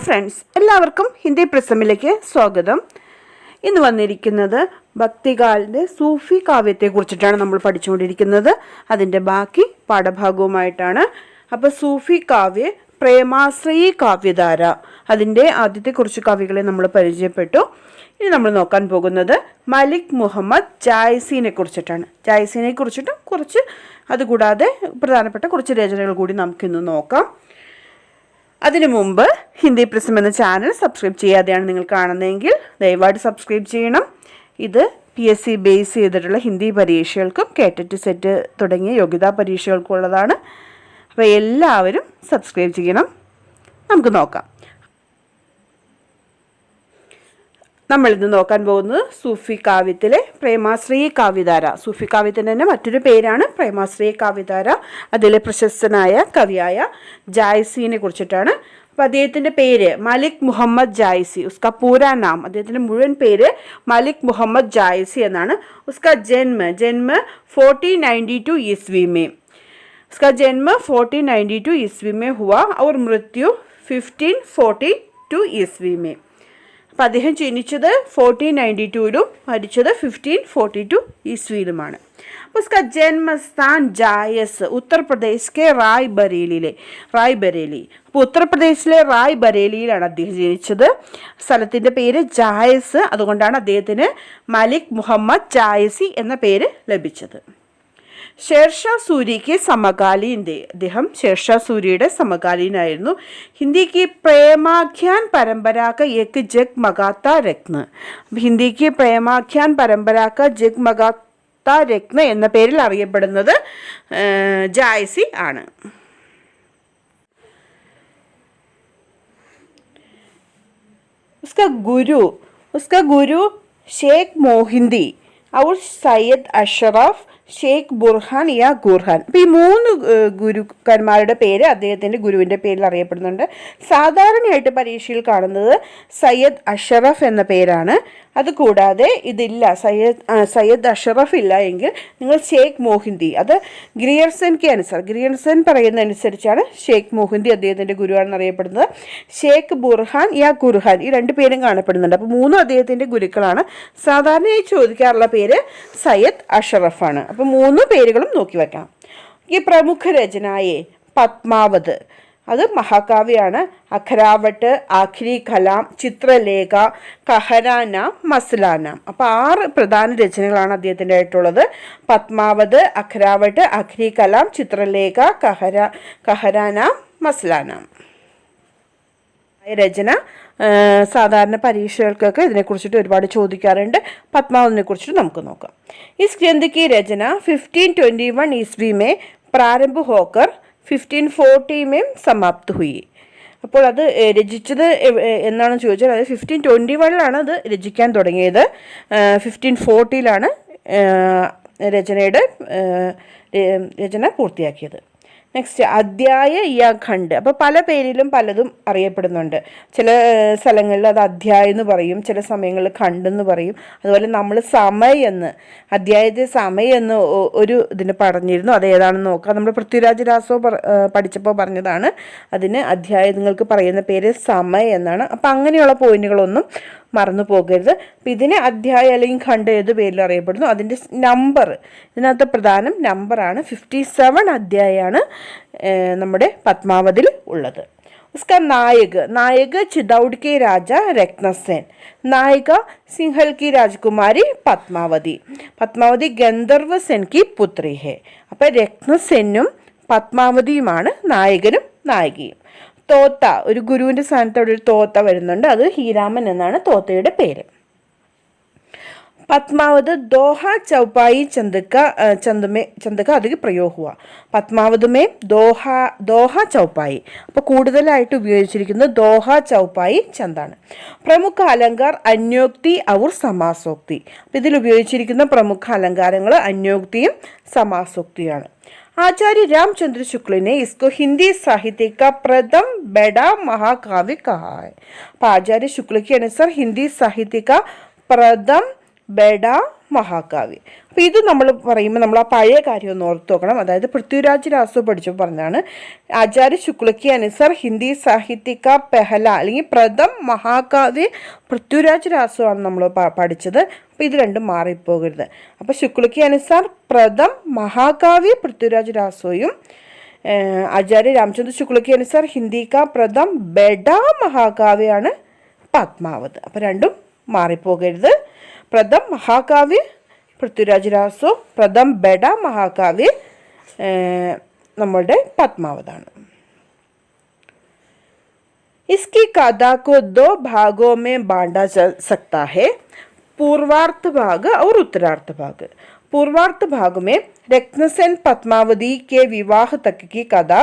Friends, എല്ലാവർക്കും ഹിന്ദി പ്രിസമിലേക്ക് സ്വാഗതം. ഇന്ന് വന്നിരിക്കുന്നത് ഭക്തികാലിൻ്റെ സൂഫി കാവ്യത്തെക്കുറിച്ചിട്ടാണ് നമ്മൾ പഠിച്ചുകൊണ്ടിരിക്കുന്നത്. അതിൻ്റെ ബാക്കി പാഠഭാഗവുമായിട്ടാണ്. അപ്പോൾ സൂഫി കാവ്യ പ്രേമാശ്രയി കാവ്യധാര, അതിൻ്റെ ആദ്യത്തെ കുറച്ച് കവികളെ നമ്മൾ പരിചയപ്പെട്ടു. ഇനി നമ്മൾ നോക്കാൻ പോകുന്നത് മലിക് മുഹമ്മദ് ജായ്സിനെ കുറിച്ചിട്ടാണ്. ജായ്സിനെ കുറിച്ചിട്ടും കുറച്ച്, അതുകൂടാതെ പ്രധാനപ്പെട്ട കുറച്ച് രചനകൾ കൂടി നമുക്കിന്ന് നോക്കാം. അതിനു മുമ്പ് ഹിന്ദി പ്രിസം എന്ന ചാനൽ സബ്സ്ക്രൈബ് ചെയ്യാതെയാണ് നിങ്ങൾ കാണുന്നതെങ്കിൽ ദയവായിട്ട് സബ്സ്ക്രൈബ് ചെയ്യണം. ഇത് PSC ബേസ് ചെയ്തിട്ടുള്ള ഹിന്ദി പരീക്ഷകൾക്കും കേറ്ററ്റ് സെറ്റ് തുടങ്ങിയ യോഗ്യതാ പരീക്ഷകൾക്കും ഉള്ളതാണ്. അപ്പോൾ എല്ലാവരും സബ്സ്ക്രൈബ് ചെയ്യണം. നമുക്ക് നോക്കാം. നമ്മളിന്ന് നോക്കാൻ പോകുന്നത് സൂഫി കാവ്യത്തിലെ പ്രേമാശ്രയി കാവ്യധാര. സൂഫി കാവ്യത്തിൻ്റെ തന്നെ മറ്റൊരു പേരാണ് പ്രേമാശ്രയി കാവ്യധാര. അതിലെ പ്രശസ്തനായ കവിയായ ജായ്സിനെ കുറിച്ചിട്ടാണ്. അപ്പോൾ അദ്ദേഹത്തിൻ്റെ പേര് മലിക് മുഹമ്മദ് ജായ്സി. ഉസ്ക പൂരാ നാം, അദ്ദേഹത്തിൻ്റെ മുഴുവൻ പേര് മലിക് മുഹമ്മദ് ജായ്സി എന്നാണ്. ഉസ്ക ജന്മ 1492 ईस्वी में, उसका जन्म 1492 ईस्वी में हुआ और मृत्यु 1542 ईस्वी में. അപ്പോൾ അദ്ദേഹം ജനിച്ചത് 1492 മരിച്ചത് 1542 ईस्वीയിലുമാണ്. उसका जन्मस्थान जायस, ഉത്തർപ്രദേശ് കെ റായ്ബറേലി. അപ്പോൾ ഉത്തർപ്രദേശിലെ റായ്ബറേലിയിലാണ് അദ്ദേഹം ജനിച്ചത്. സ്ഥലത്തിൻ്റെ പേര് ജായസ്, അതുകൊണ്ടാണ് അദ്ദേഹത്തിന് മലിക് മുഹമ്മദ് ജായസി എന്ന പേര് ലഭിച്ചത്. ഷേർഷാ സൂരിക്ക് സമകാലീൻ, അദ്ദേഹം ഷേർഷാ സൂരിയുടെ സമകാലീനായിരുന്നു. ഹിന്ദിക്ക് പ്രേമാഖ്യാൻ പരമ്പരാക ഏക് ജഗ് മഗാത്ത രത്ന, ഹിന്ദിക്ക് പ്രേമാഖ്യാൻ പരമ്പരാക ജഗ് മഗാത്ത രത്ന എന്ന പേരിൽ അറിയപ്പെടുന്നത് ജായ്സി ആണ്. उसका गुरु शेख मोहिंदी और सैयद अशरफ ഷെയ്ഖ് ബുർഹാൻ യാ ഗുർഹാൻ. അപ്പോൾ ഈ മൂന്ന് ഗുരുക്കന്മാരുടെ പേര് അദ്ദേഹത്തിൻ്റെ ഗുരുവിൻ്റെ പേരിൽ അറിയപ്പെടുന്നുണ്ട്. സാധാരണയായിട്ട് പരീക്ഷയിൽ കാണുന്നത് സയ്യദ് അഷറഫ് എന്ന പേരാണ്. അതുകൂടാതെ ഇതില്ല, സയ്യദ് അഷറഫ് ഇല്ല എങ്കിൽ നിങ്ങൾ ഷെയ്ഖ് മോഹിന്ദി, അത് ഗ്രിയർസൻ പറയുന്നതനുസരിച്ചാണ് ഷെയ്ഖ് മോഹിന്ദി അദ്ദേഹത്തിൻ്റെ ഗുരുവാണെന്ന് അറിയപ്പെടുന്നത്. ഷെയ്ഖ് ബുർഹാൻ യാ ഗുർഹാൻ, ഈ രണ്ട് പേരും കാണപ്പെടുന്നുണ്ട്. അപ്പോൾ മൂന്നും അദ്ദേഹത്തിൻ്റെ ഗുരുക്കളാണ്. സാധാരണയായി ചോദിക്കാറുള്ള പേര് സയ്യദ് അഷറഫാണ്. അപ്പോൾ മൂന്ന് പേരുകളും നോക്കി വയ്ക്കാം. ഈ പ്രമുഖ രചനായെ പത്മാവത്, അത് മഹാകാവ്യാണ്. അഖരാവട്ട്, ആഖിരി കലാം, ചിത്രലേഖ, കഹരാന, മസ്ലാന. അപ്പോൾ 6 പ്രധാന രചനകളാണ് അദ്ദേഹത്തിൻ്റെ ആയിട്ടുള്ളത്. പത്മാവത്, അഖരാവട്ട്, ആഖിരി കലാം, ചിത്രലേഖ, കഹരാന, മസ്ലാന. രചന സാധാരണ പരീക്ഷകൾക്കൊക്കെ ഇതിനെക്കുറിച്ചിട്ട് ഒരുപാട് ചോദിക്കാറുണ്ട്. പത്മാവതിനെ കുറിച്ചിട്ട് നമുക്ക് നോക്കാം. इस ग्रंथ की रचना 1521 ईस्वी में प्रारंभ होकर 1540 में समाप्त हुई. അപ്പോൾ അത് രചിച്ചത് എന്നാണെന്ന് ചോദിച്ചാൽ അത് 1521 അത് രചിക്കാൻ തുടങ്ങിയത്. 1540 രചന പൂർത്തിയാക്കിയത്. നെക്സ്റ്റ് അധ്യായ യാ ഖണ്ഡ്. അപ്പോൾ പല പേരിലും പലതും അറിയപ്പെടുന്നുണ്ട്. ചില സ്ഥലങ്ങളിൽ അത് അധ്യായം എന്ന് പറയും, ചില സമയങ്ങളിൽ ഖണ്ഡ് എന്ന് പറയും. അതുപോലെ നമ്മൾ അധ്യായത്തെ സമയം എന്ന് ഒരു ഇതിന് പറഞ്ഞിരുന്നു. അത് ഏതാണെന്ന് നോക്കാം. നമ്മൾ പൃഥ്വിരാജ് രാസോ പഠിച്ചപ്പോൾ പറഞ്ഞതാണ് അതിന് അധ്യായം നിങ്ങൾക്ക് പറയുന്ന പേര് സമയം എന്നാണ്. അപ്പോൾ അങ്ങനെയുള്ള പോയിന്റുകളൊന്നും മറന്നു പോകരുത്. അപ്പം ഇതിന് അധ്യായം അല്ലെങ്കിൽ ഖണ്ഡ് ഏത് പേരിൽ അറിയപ്പെടുന്നു. അതിൻ്റെ നമ്പർ, ഇതിനകത്ത് പ്രധാനം നമ്പറാണ്. 57 അധ്യായമാണ് നമ്മുടെ പത്മാവതിൽ ഉള്ളത്. उसका नायक चिदौड़ के राजा रत्नसेन, नायिका सिंहल की राजकुमारी പത്മാവതി ഗന്ധർവ സെൻ की पुत्री है. അപ്പം രത്നസെന്നും പത്മാവതിയുമാണ് നായകനും നായികയും. തോത്ത, ഒരു ഗുരുവിൻ്റെ സ്ഥാനത്ത് അവിടെ ഒരു തോത്ത വരുന്നുണ്ട്. അത് ഹീരാമൻ എന്നാണ് തോത്തയുടെ പേര്. പത്മാവത് ദോഹ ചൗപ്പായി ചന്ദക അധിക പ്രयोग हुआ. Padmaavat may Doha ചൗപ്പായി. അപ്പോൾ കൂടുതലായിട്ട് ഉപയോഗിച്ചിരിക്കുന്നത് ദോഹ ചൗപ്പായി ചന്താണ്. പ്രമുഖ അലങ്കാർ അന്യോക്തി ഔർ സമാസോക്തി. അപ്പോൾ ഇതിൽ ഉപയോഗിച്ചിരിക്കുന്ന പ്രമുഖ അലങ്കാരങ്ങൾ അന്യോക്തിയും സമാസോക്തിയാണ്. आचार्य रामचंद्र शुक्ल ने इसको हिंदी साहित्य का प्रथम बड़ा महाकाव्य कहा है. आचार्य शुक्ल के अनुसार हिंदी साहित्य का प्रथम बड़ा മഹാകാവ്യ. അപ്പോൾ ഇത് നമ്മൾ പറയുമ്പോൾ നമ്മൾ ആ പഴയ കാര്യം ഒന്ന് ഓർത്ത് നോക്കണം. അതായത് പൃഥ്വിരാജ് രാസു പഠിച്ചപ്പോൾ പറഞ്ഞതാണ് ആചാര്യ ശുക്ല के अनुसार हिंदी साहित्य का पहला അല്ലെങ്കിൽ പ്രഥം മഹാകാവ്യ പൃഥ്വിരാജ് രാസു ആണ് നമ്മൾ പഠിച്ചത്. അപ്പോൾ ഇത് രണ്ടും മാറിപ്പോകരുത്. അപ്പോൾ ശുക്ല के अनुसार പ്രഥം മഹാകാവ്യ പൃഥ്വിരാജ് രാസോയും ആചാര്യ രാമചന്ദ്ര ശുക്ല के अनुसार हिंदी का प्रथम ബഡാ മഹാകാവ്യാണ് പത്മാവത്. അപ്പോൾ രണ്ടും മാറിപ്പോകരുത്. പ്രഥം മഹാകാവ്യ പൃഥ്വിരാജ് രാസു, പ്രഥം ബഡ മഹാകാവ്യ നമ്മളുടെ പത്മാവതാണ്. इसकी कथा को दो भागों में बांटा जा सकता है, पूर्वार्ध भाग और उत्तरार्ध भाग. पूर्वार्ध भाग में रत्नसेन पद्मावती के विवाह तक की कथा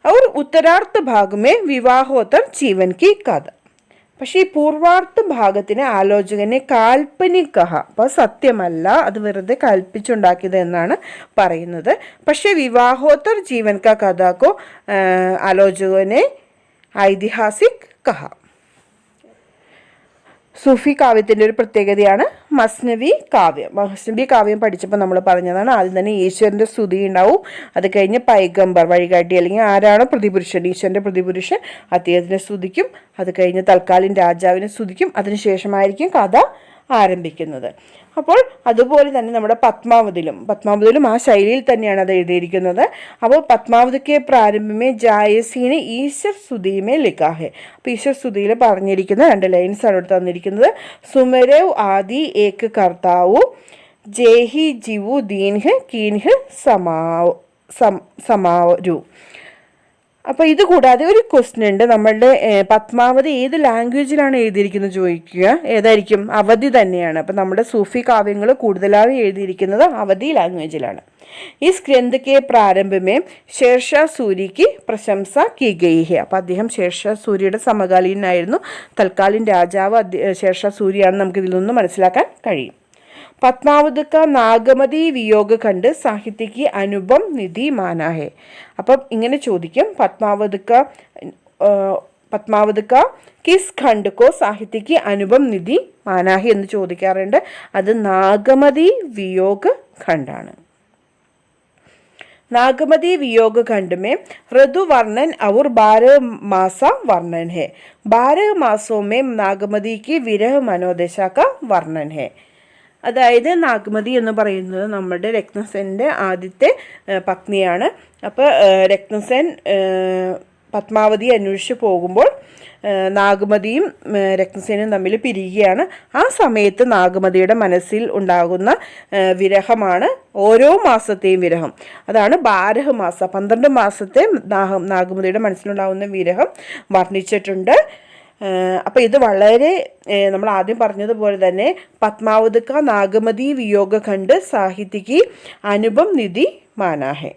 और उत्तरार्ध भाग में विवाहोत्तर जीवन की कथा. പക്ഷേ ഈ പൂർവാർദ്ധ ഭാഗത്തിന് ആലോചകനെ കാൽപ്പനിക, അപ്പോൾ സത്യമല്ല, അത് വെറുതെ കൽപ്പിച്ചുണ്ടാക്കിയത് എന്നാണ് പറയുന്നത്. പക്ഷേ വിവാഹോത്തർ ജീവൻ കാ കഥാക്കോ ആലോചകനെ ഐതിഹാസിക് കഹ. സൂഫി കാവ്യത്തിൻ്റെ ഒരു പ്രത്യേകതയാണ് മസ്നവി കാവ്യം. മസ്നവി കാവ്യം പഠിച്ചപ്പോൾ നമ്മൾ പറഞ്ഞതാണ് ആദ്യം തന്നെ ഈശ്വരൻ്റെ സ്തുതി ഉണ്ടാവും, അത് കഴിഞ്ഞ് പൈഗംബർ വഴികാട്ടി അല്ലെങ്കിൽ ആരാണോ പ്രതിപുരുഷൻ, ഈശ്വരൻ്റെ പ്രതിപുരുഷൻ, അദ്ദേഹത്തിനെ സ്തുതിക്കും, അത് കഴിഞ്ഞ് തൽക്കാലം രാജാവിനെ സ്തുതിക്കും, അതിനുശേഷമായിരിക്കും കഥ ആരംഭിക്കുന്നത്. അപ്പോൾ അതുപോലെ തന്നെ നമ്മുടെ പത്മാവതിലും ആ ശൈലിയിൽ തന്നെയാണ് അത് എഴുതിയിരിക്കുന്നത്. അപ്പോൾ പത്മാവതിക്ക് പ്രാരംഭമേ ജായസീനെ ഈശ്വർ സ്തുതിമേ ലിഖാഹെ. അപ്പോൾ ഈശ്വർ സ്തുതിയിൽ പറഞ്ഞിരിക്കുന്ന 2 ലൈൻസാണ് ഇവിടെ തന്നിരിക്കുന്നത്. സുമരവ് ആദി ഏക് കർത്താവു ജേഹി ജിവു ദീൻഹ് കീൻഹ് സമാരു. അപ്പോൾ ഇത് കൂടാതെ ഒരു ക്വസ്റ്റ്യൻ ഉണ്ട്, നമ്മളുടെ പത്മാവതി ഏത് ലാംഗ്വേജിലാണ് എഴുതിയിരിക്കുന്നത് ചോദിക്കുക. ഏതായിരിക്കും? അവധി തന്നെയാണ്. അപ്പോൾ നമ്മുടെ സൂഫി കാവ്യങ്ങൾ കൂടുതലായി എഴുതിയിരിക്കുന്നത് അവധി ലാംഗ്വേജിലാണ്. ഇസ് ഗ്രന്ഥ കെ പ്രാരംഭമേ ഷേർഷാ സൂരിക്ക് പ്രശംസ കി ഗയി ഹെ. അപ്പോൾ അദ്ദേഹം ഷേർഷാ സൂരിയുടെ സമകാലീനായിരുന്നു. തൽക്കാലം രാജാവ് ഷേർഷാ സൂരിയാണെന്ന് നമുക്ക് ഇതിൽ നിന്ന് മനസ്സിലാക്കാൻ കഴിയും. പത്മാവത് का നാഗമതി വിയോഗ ഖണ്ഡ് സാഹിത്യ की അനുപം നിധി മാനാ ഹെ. അപ്പം ഇങ്ങനെ ചോദിക്കും, പത്മാവത് का किस खंड को साहित्य की അനുപം നിധി മാനാ ഹെ എന്ന് ചോദിക്കാറുണ്ട്. അത് നാഗമതി വിയോഗ ഖണ്ഡാണ്. नागमती वियोग खंड में ऋतु वर्णन और 12 मासा वर्णन है. 12 मासों में नागमती की विरह मनोदशा का वर्णन है. അതായത് നാഗമതി എന്ന് പറയുന്നത് നമ്മുടെ രത്നസെൻ്റെ ആദ്യത്തെ പത്നിയാണ്. അപ്പോൾ രത്നസെൻ പത്മാവതി അന്വേഷിച്ച് പോകുമ്പോൾ നാഗമതിയും രത്നസേനും തമ്മിൽ പിരിയുകയാണ്. ആ സമയത്ത് നാഗമതിയുടെ മനസ്സിൽ ഉണ്ടാകുന്ന വിരഹമാണ് ഓരോ മാസത്തെയും വിരഹം. അതാണ് 12 മാസം, 12 മാസത്തെ നാഗമതിയുടെ മനസ്സിലുണ്ടാകുന്ന വിരഹം വർണ്ണിച്ചിട്ടുണ്ട്. അപ്പോൾ ഇത് വളരെ നമ്മൾ ആദ്യം പറഞ്ഞതുപോലെ തന്നെ പത്മാവത് का നാഗമതി വിയോഗ ഖണ്ഡ് സാഹിത്യക്ക് അനുപം നിധി മാനാഹെ.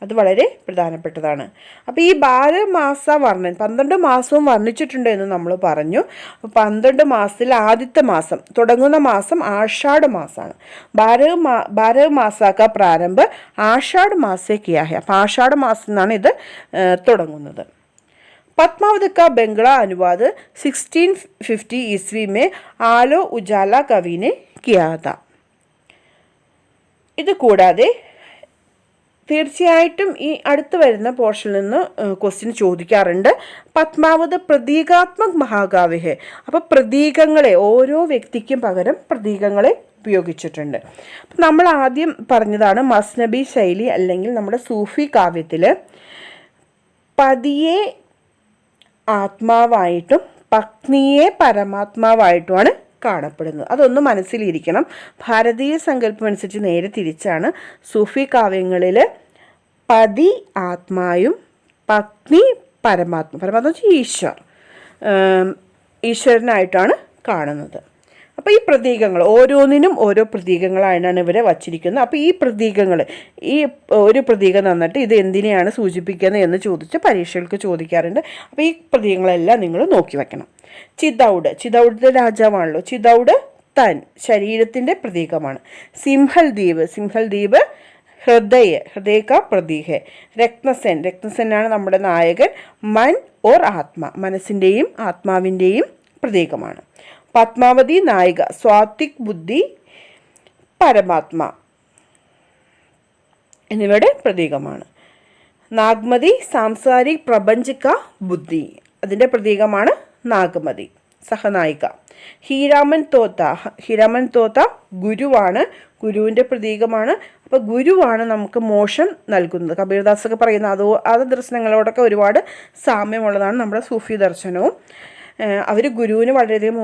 അത് വളരെ പ്രധാനപ്പെട്ടതാണ്. അപ്പോൾ ഈ 12 മാസ വർണ്ണൻ 12 മാസവും വർണ്ണിച്ചിട്ടുണ്ട് എന്ന് നമ്മൾ പറഞ്ഞു. അപ്പോൾ 12 മാസത്തിൽ ആദ്യത്തെ മാസം തുടങ്ങുന്ന മാസം ആഷാഢ മാസമാണ്. 12 മാസക്ക പ്രാരംഭ ആഷാഢ മാസേ കിയാ ഹെ. അപ്പോൾ ആഷാഢ മാസം എന്നാണ് ഇത് തുടങ്ങുന്നത്. पद्मावत का बंगला अनुवाद 1650 ईस्वी में आलो उजाला कवि ने किया था. ഇത് കൂടാതെ തീർച്ചയായിട്ടും ഈ അടുത്ത് വരുന്ന പോർഷനിൽ നിന്ന് ക്വസ്റ്റ്യൻ ചോദിക്കാറുണ്ട്. പത്മാവത് പ്രതീകാത്മക് മഹാകാവ്യ ഹെ. അപ്പോൾ പ്രതീകങ്ങളെ ഓരോ വ്യക്തിക്കും പകരം പ്രതീകങ്ങളെ ഉപയോഗിച്ചിട്ടുണ്ട്. അപ്പം നമ്മൾ ആദ്യം പറഞ്ഞതാണ് മസ്നബി ശൈലി അല്ലെങ്കിൽ നമ്മുടെ സൂഫി കാവ്യത്തിൽ പതിയെ ആത്മാവായിട്ടും പത്നിയെ പരമാത്മാവായിട്ടുമാണ് കാണപ്പെടുന്നത്. അതൊന്ന് മനസ്സിലിരിക്കണം. ഭാരതീയ സങ്കല്പം അനുസരിച്ച് നേരെ തിരിച്ചാണ്. സൂഫി കാവ്യങ്ങളിൽ പതി ആത്മായും പത്നി പരമാത്മ ഈശ്വരനായിട്ടാണ് കാണുന്നത്. അപ്പോൾ ഈ പ്രതീകങ്ങൾ ഓരോന്നിനും ഓരോ പ്രതീകങ്ങളായിട്ടാണ് ഇവരെ വച്ചിരിക്കുന്നത്. അപ്പോൾ ഈ പ്രതീകങ്ങൾ ഈ ഒരു പ്രതീകം തന്നിട്ട് ഇത് എന്തിനെയാണ് സൂചിപ്പിക്കുന്നത് എന്ന് ചോദിച്ച് പരീക്ഷകൾക്ക് ചോദിക്കാറുണ്ട്. അപ്പോൾ ഈ പ്രതീകങ്ങളെല്ലാം നിങ്ങൾ നോക്കി വെക്കണം. ചിതൗഡിൻ്റെ രാജാവാണല്ലോ. ചിതൗഡ് തൻ ശരീരത്തിൻ്റെ പ്രതീകമാണ്. സിംഹൽ ദ്വീപ് ഹൃദയ കാ പ്രതീക ഹെ. രത്നസെനാണ് നമ്മുടെ നായകൻ. മൻ ഓർ ആത്മ മനസ്സിൻ്റെയും ആത്മാവിൻ്റെയും പ്രതീകമാണ്. പത്മാവതി നായിക സ്വാത്വിക് ബുദ്ധി പരമാത്മ എന്നിവയുടെ പ്രതീകമാണ്. നാഗ്മതി സാംസാരിക് പ്രപഞ്ചിക ബുദ്ധി, അതിൻ്റെ പ്രതീകമാണ് നാഗ്മതി, സഹനായിക. ഹീരാമൻ തോത്ത ഗുരുവാണ്, ഗുരുവിൻ്റെ പ്രതീകമാണ്. അപ്പോൾ ഗുരുവാണ് നമുക്ക് മോക്ഷം നൽകുന്നത്. കബീർദാസൊക്കെ പറയുന്ന അത് ദർശനങ്ങളോടൊക്കെ ഒരുപാട് സാമ്യമുള്ളതാണ് നമ്മുടെ സൂഫി ദർശനവും. അവർ ഗുരുവിന് വളരെയധികം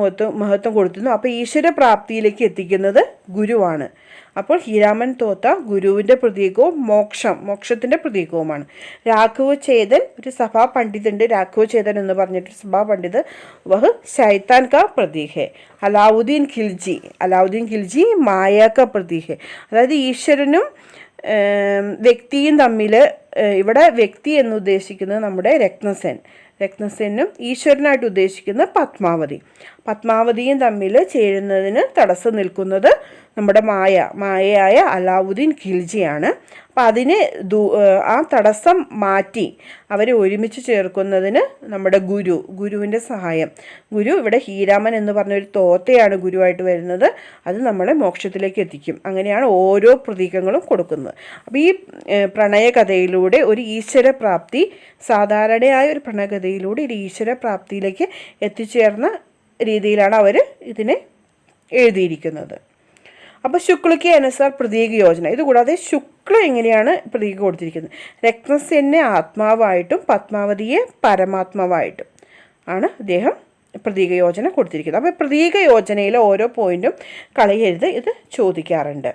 മഹത്വം കൊടുത്തിരുന്നു. അപ്പോൾ ഈശ്വരപ്രാപ്തിയിലേക്ക് എത്തിക്കുന്നത് ഗുരുവാണ്. അപ്പോൾ ഹീരാമൻ തോത്ത ഗുരുവിൻ്റെ പ്രതീകവും മോക്ഷത്തിൻ്റെ പ്രതീകവുമാണ്. രാഘവ് ചേതൻ, ഒരു സഭാ പണ്ഡിതുണ്ട്, രാഘവ് ചേതൻ എന്ന് പറഞ്ഞിട്ട് സഭാ പണ്ഡിത്, വഹ് ശൈത്താൻ കാ പ്രതീക് ഹെ. അലാവുദ്ദീൻ ഖിൽജി മായ കാ പ്രതീക് ഹെ. അതായത് ഈശ്വരനും വ്യക്തിയും തമ്മിൽ, ഇവിടെ വ്യക്തി എന്ന് ഉദ്ദേശിക്കുന്നത് നമ്മുടെ രത്നസെനും ഈശ്വരനായിട്ട് ഉദ്ദേശിക്കുന്ന പത്മാവതിയും തമ്മിൽ ചേരുന്നതിന് തടസ്സം നിൽക്കുന്നത് നമ്മുടെ മായയായ അലാവുദ്ദീൻ ഖിൽജിയാണ്. അപ്പം ആ തടസ്സം മാറ്റി അവരെ ഒരുമിച്ച് ചേർക്കുന്നതിന് നമ്മുടെ ഗുരുവിൻ്റെ സഹായം. ഗുരു ഇവിടെ ഹീരാമൻ എന്ന് പറഞ്ഞൊരു തോത്തയാണ് ഗുരുവായിട്ട് വരുന്നത്. അത് നമ്മളെ മോക്ഷത്തിലേക്ക് എത്തിക്കും. അങ്ങനെയാണ് ഓരോ പ്രതീകങ്ങളും കൊടുക്കുന്നത്. അപ്പോൾ ഈ പ്രണയകഥയിലൂടെ ഒരു ഈശ്വരപ്രാപ്തി, സാധാരണയായ ഒരു പ്രണയകഥയിലൂടെ ഒരു ഈശ്വരപ്രാപ്തിയിലേക്ക് എത്തിച്ചേർന്ന രീതിയിലാണ് അവർ ഇതിനെ എഴുതിയിരിക്കുന്നത്. അപ്പോൾ ശുക്ലയ്ക്ക് അനുസാർ പ്രതീക യോജന. ഇതുകൂടാതെ ശുക്ല എങ്ങനെയാണ് പ്രതീകം കൊടുത്തിരിക്കുന്നത്? രത്നസെന്നെ ആത്മാവായിട്ടും പത്മാവതിയെ പരമാത്മാവായിട്ടും ആണ് അദ്ദേഹം പ്രതീക യോജന കൊടുത്തിരിക്കുന്നത്. അപ്പോൾ പ്രതീക യോജനയിലെ ഓരോ പോയിന്റും കളയരുത്, ഇത് ചോദിക്കാറുണ്ട്.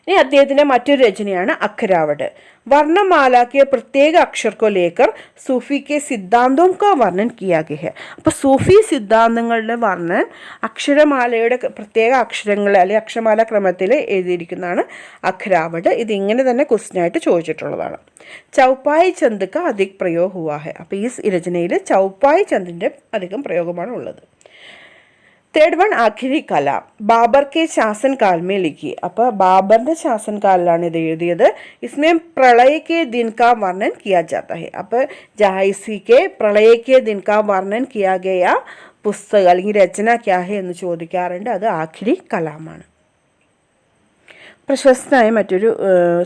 ഇനി അദ്ദേഹത്തിൻ്റെ മറ്റൊരു രചനയാണ് അഖരാവട്ട്. वर्णमाला के प्रत्येक अक्षर को लेकर सूफी के सिद्धांतों का वर्णन किया गया है. അപ്പോൾ സൂഫി സിദ്ധാന്തങ്ങളുടെ വർണ്ണൻ അക്ഷരമാലയുടെ പ്രത്യേക അക്ഷരങ്ങൾ അല്ലെങ്കിൽ അക്ഷരമാല ക്രമത്തിൽ എഴുതിയിരിക്കുന്നതാണ് അഖരാവട്ട്. ഇത് ഇങ്ങനെ തന്നെ ക്വസ്റ്റ്യനായിട്ട് ചോദിച്ചിട്ടുള്ളതാണ്. ചൗപ്പായി ചന്ദ് का अधिक प्रयोग हुआ है. അപ്പോൾ ഈ രചനയിൽ ചൗപ്പായി ചന്ദിൻ്റെ അധികം പ്രയോഗമാണ് ഉള്ളത്. തേർഡ് വൺ ആഖിരി കല ബാബർ കെ ശാസൻ കാൽ മേ ലിഖി. അപ്പോൾ ബാബറിൻ്റെ ശാസൻ കാലിലാണ് ഇത് എഴുതിയത്. ഇസ്മേ പ്രളയ കെ ദിൻ കാ വർണ്ണൻ കിയാ ജാത്ത ഹെ. അപ്പോൾ ജായിസി കെ പ്രളയ കെ ദിൻ കാ വർണ്ണൻ കിയാ ഗയ പുസ്തകം അല്ലെങ്കിൽ രചന ക്യാ ഹെ എന്ന് ചോദിക്കാറുണ്ട്. അത് ആഖിരി കലാമാണ്. പ്രശസ്തനായ മറ്റൊരു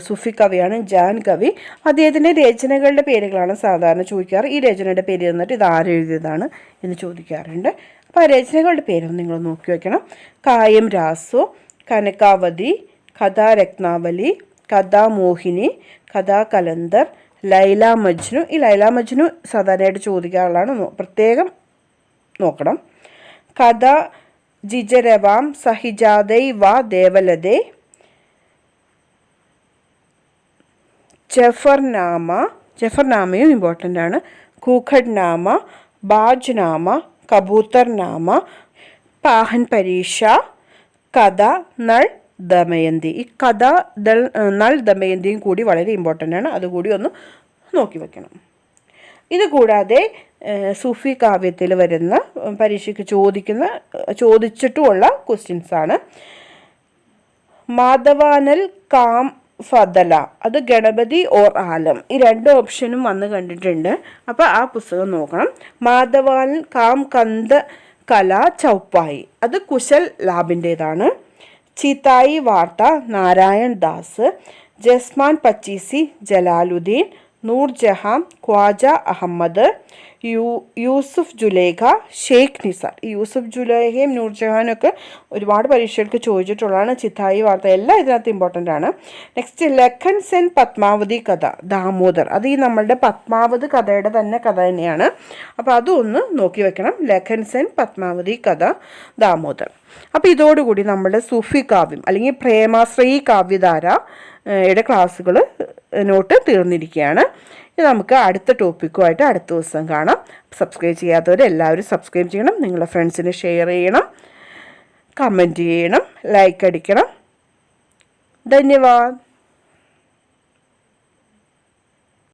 സൂഫി കവിയാണ് ജാൻ കവി. അദ്ദേഹത്തിൻ്റെ രചനകളുടെ പേരുകളാണ് സാധാരണ ചോദിക്കാറ്. ഈ രചനയുടെ പേര് തന്നിട്ട് ഇത് ആരെഴുതിയതാണ് എന്ന് ചോദിക്കാറുണ്ട്. അപ്പോൾ ആ രചനകളുടെ പേരൊന്ന് നിങ്ങൾ നോക്കി വയ്ക്കണം. കായം രാസോ, കനകാവതി, കഥാരത്നാവലി, കഥാമോഹിനി, കഥാകലന്തർ, ലൈല മജ്നു. ഈ ലൈല മജ്നു സാധാരണയായിട്ട് ചോദിക്കാറുള്ളതാണ്, പ്രത്യേകം നോക്കണം. കഥ ജിജരവാം സഹിജാദൈ വ ദേവലതേ, ജഫർനാമയും ഇമ്പോർട്ടൻ്റ് ആണ്. കൂഖഡ്നാമ, ബാജ്നാമ, കബൂത്തർനാമ, പാഹൻ പരീക്ഷ, കഥ നൾ ദമയന്തി. ഈ കഥ നൾ ദമയന്തിയും കൂടി വളരെ ഇമ്പോർട്ടൻ്റ് ആണ്, അതുകൂടി ഒന്ന് നോക്കി വയ്ക്കണം. ഇതുകൂടാതെ സൂഫി കാവ്യത്തിൽ വരുന്ന പരീക്ഷയ്ക്ക് ചോദിച്ചിട്ടുമുള്ള ക്വസ്റ്റ്യൻസാണ്. മാധവാനൽ കാം ഫദല, അത് ഗണപതി ഓർ ആലം. ഈ രണ്ട് ഓപ്ഷനും വന്ന് കണ്ടിട്ടുണ്ട്. അപ്പോൾ ആ പുസ്തകം നോക്കണം. മാധവാൻ കാം കന്ദ കല ചൗപ്പായി, അത് കുശൽ ലാബിൻ്റേതാണ്. ചീത്തായി വാർത്ത നാരായൺ ദാസ്, ജസ്മാൻ പച്ചീസി ജലാലുദ്ദീൻ, നൂർജഹാൻ ഖ്വാജ അഹമ്മദ്, യൂസുഫ് ജുലേഖ, ഷെയ്ഖ് നിസാർ. ഈ യൂസുഫ് ജുലേഖയും നൂർജഹാനും ഒക്കെ ഒരുപാട് പരീക്ഷകൾക്ക് ചോദിച്ചിട്ടുള്ളതാണ്. ചിത്തായി വാർത്ത എല്ലാം ഇതിനകത്ത് ഇമ്പോർട്ടൻ്റ് ആണ്. നെക്സ്റ്റ് ലഖൻ സെൻ പത്മാവതി കഥ ദാമോദർ, അത് ഈ നമ്മളുടെ പത്മാവതി കഥയുടെ തന്നെ കഥ തന്നെയാണ്. അപ്പോൾ അതും ഒന്ന് നോക്കി വെക്കണം. ലഖൻ സെൻ പത്മാവതി കഥ ദാമോദർ. അപ്പോൾ ഇതോടുകൂടി നമ്മുടെ സൂഫി കാവ്യം അല്ലെങ്കിൽ പ്രേമാശ്രയി കാവ്യധാര യുടെ ക്ലാസ്സുകൾ നോട്ട് തീർന്നിരിക്കുകയാണ്. ഇത് നമുക്ക് അടുത്ത ടോപ്പിക്കുമായിട്ട് അടുത്ത ദിവസം കാണാം. സബ്സ്ക്രൈബ് ചെയ്യാത്തവർ എല്ലാവരും സബ്സ്ക്രൈബ് ചെയ്യണം, നിങ്ങളുടെ ഫ്രണ്ട്സിന് ഷെയർ ചെയ്യണം, കമൻറ്റ് ചെയ്യണം, ലൈക്ക് അടിക്കണം. ധന്യവാദ്.